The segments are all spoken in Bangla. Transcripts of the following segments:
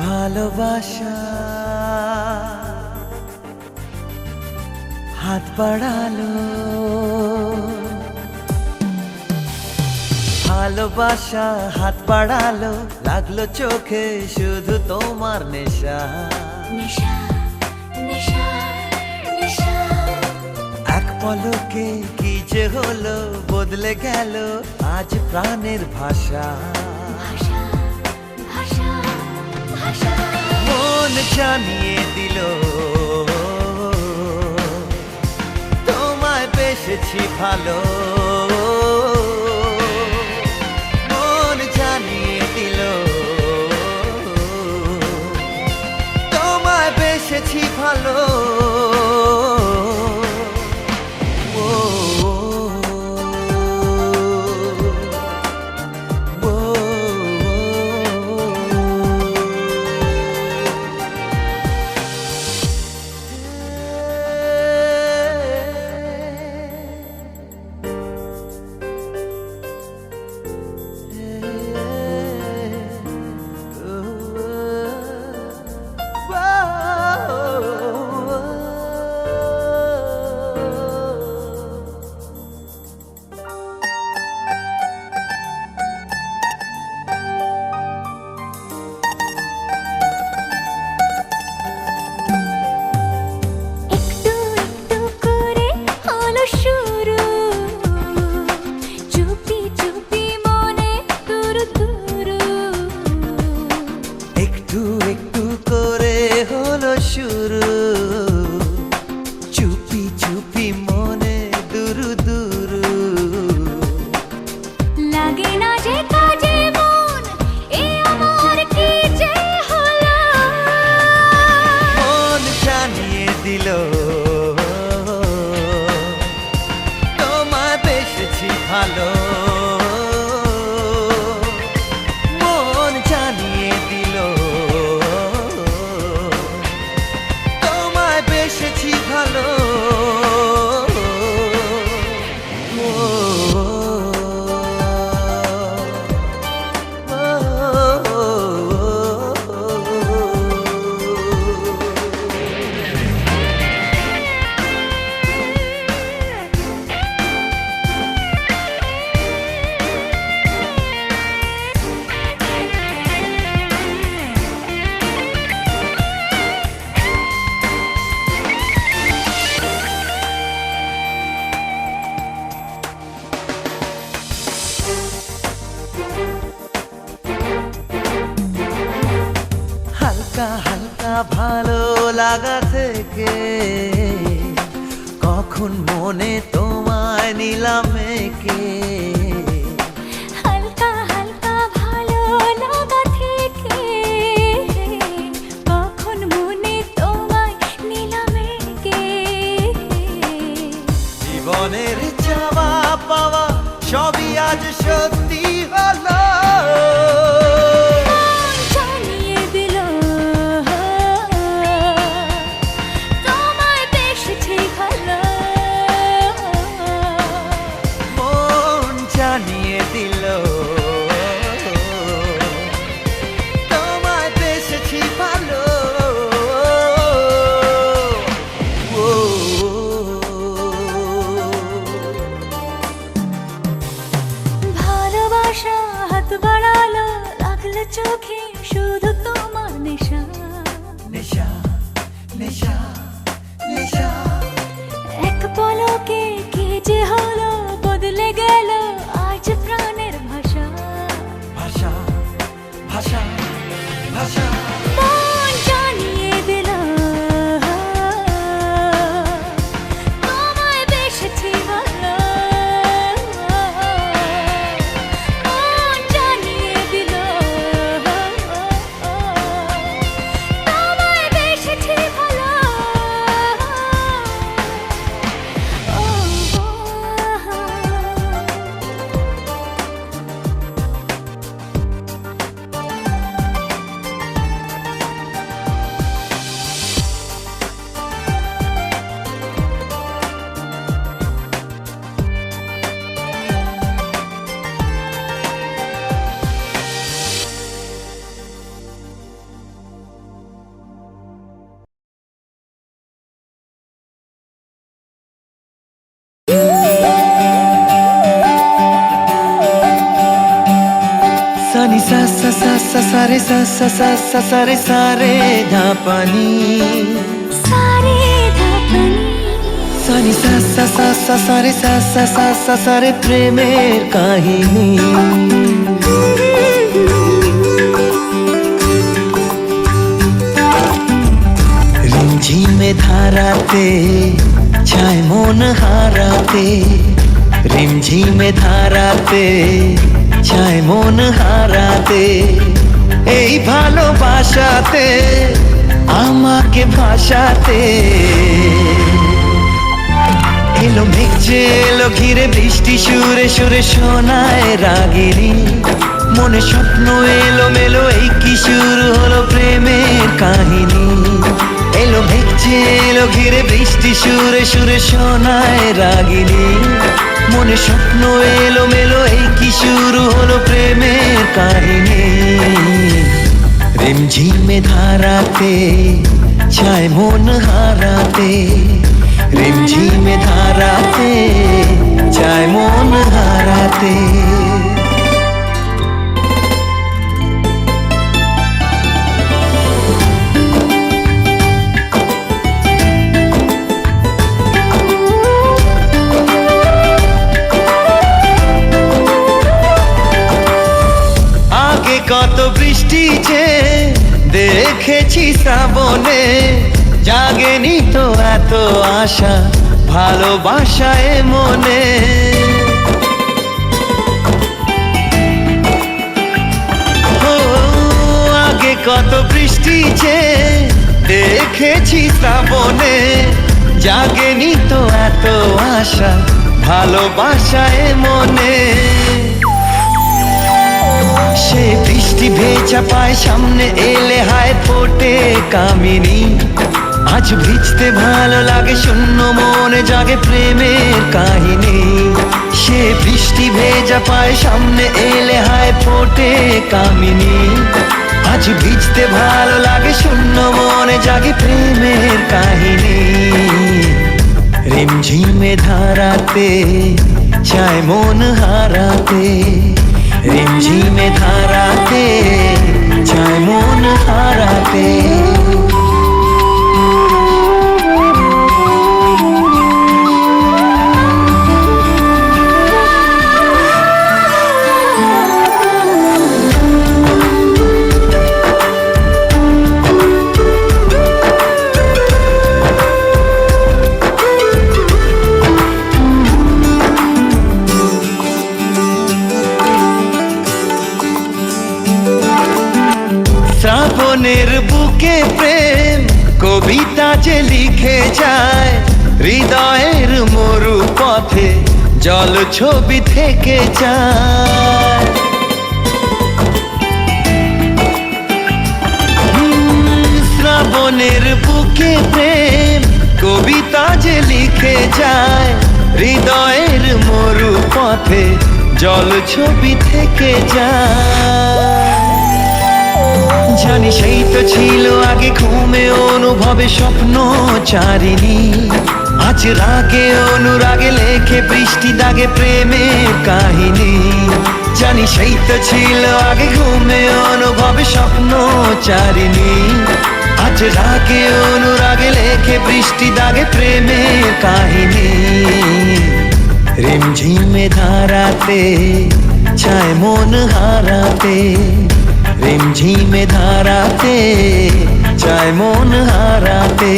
ভালোবাসা হাত বাড়ালো, ভালোবাসা হাত বাড়ালো, লাগলো চোখে শুধু তোমার নেশা। নেশা নেশা নেশা এক পলকে কি যে হলো, বদলে গেল আজ প্রাণের ভাষা। ভাষা ভাষা ভাষা মন জানিয়ে দিল তোমায় বেসেছি ভালো। মন জানিয়ে দিল তোমায় বেসেছি ভালো। একটু একটু করে হলো শুরু, চুপি চুপি মনে তুরু তুরু। একটু একটু করে হলো শুরু, চুপি চুপি মনে দুরু দুরু। লাগে না যে কাজে মন, এ আমার কি যে হলো। মন জানিয়ে দিল তোমায় বেসেছি ভালো। মন জানিয়ে দিল তোমায় বেসেছি ভালো। হালকা হালকা ভালো লাগা থেকে কখন মনে তোমায় নিলাম একে। হালকা হালকা ভালো লাগা থেকে কখন মনে তোমায় নিলাম একে। জীবনের চাওয়া পাওয়া সবই আজ সত্যি হলো। মন জানিয়ে দিল তোমায় বেসেছি ভালো। মন জানিয়ে দিল তোমায় বেসেছি ভালো। ও ভালোবাসা হাত বাড়ালো, লাগলো চোখে শুধু তোমার নেশা। নেশা নেশা নেশা। এক পলকে কি যে হলো, বদলে গেল আজ প্রাণের ভাষা। ভাষা ভাষা ভাষা। মন জানিয়ে দিল তোমায় বেসেছি ভালো। মন জানিয়ে দিল তোমায় বেসেছি ভালো। सा सा सा सा सा रे सा सा सा सा सा रे सा रे धा पानी सारे धापनी सानी सा सा सा सा सा रे सा सा सा सा सा रे প্রেমের কাহিনী রিমঝিমে ধারাতে ছায় মন হারাতে রিমঝিমে ধারাতে ছায় মন হারাতে এই ভালোবাসাতে আমাকে ভাসাতে এলো মেঘ যে এলো ঘিরে বৃষ্টি সুরে সুরে শোনায় রাগিনী মনে স্বপ্ন এলো মেলো এই কি শুরু হলো প্রেমের কাহিনী এলো মেঘ যে এলো ঘিরে বৃষ্টি সুরে সুরে শোনায় রাগিনী মনে স্বপ্ন এলো মেলো এই কি শুরু হলো প্রেমের কাহিনী রিমঝিমে ধারাতে ছায় মন হারাতে রিমঝিমে ধারাতে ছায় মন হারাতে কত বৃষ্টি যে দেখেছি শ্রাবণে জাগেনি তো এত আশা ভালোবাসায় মনে ও আগে কত বৃষ্টি যে দেখেছি শ্রাবণে জাগেনি তো এত আশা ভালোবাসায় মনে সে বৃষ্টি ভেজা পায় সামনে এলে হায় ফোটে কামিনী আজ ভিজতে ভালো লাগে শূন্য মনে জাগে প্রেমের কাহিনী সে বৃষ্টি ভেজা পায় সামনে এলে হায় ফোটে কামিনী আজ ভিজতে ভালো লাগে শূন্য মনে জাগে প্রেমের কাহিনী রিমঝিমে ধারাতে ছায় মন হারাতে রিমঝিমে ধারাতে ছায় মন হারাতে শ্রাবণের বুকে প্রেম কবিতা যে লিখে যায় হৃদয়ের মরু পথে জল ছবি থেকে যায় শ্রাবণের বুকে প্রেম কবিতা যে লিখে যায় হৃদয়ের মরু পথে জল ছবি থেকে যায় জানি সেই তো ছিল আগে ঘুমে অনুভবে স্বপ্ন চারিণী আজ রাগে অনুরাগে লেখে বৃষ্টি দাগে প্রেমের কাহিনী জানি সেই তো ছিল আগে ঘুমে অনুভবে স্বপ্ন চারিণী আজ রাগে অনুরাগে লেখে বৃষ্টি দাগে প্রেমের কাহিনী রিমঝিমে ধারাতে ছায় মন হারাতে রিমঝিমে ধারাতে ছায় মন হারাতে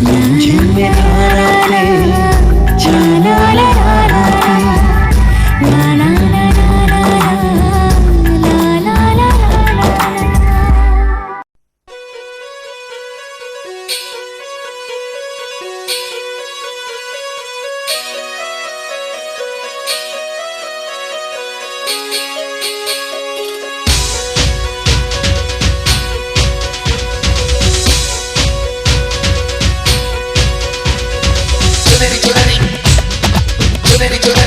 রিমঝিমে ধারাতে ছায় মন হারাতে Baby,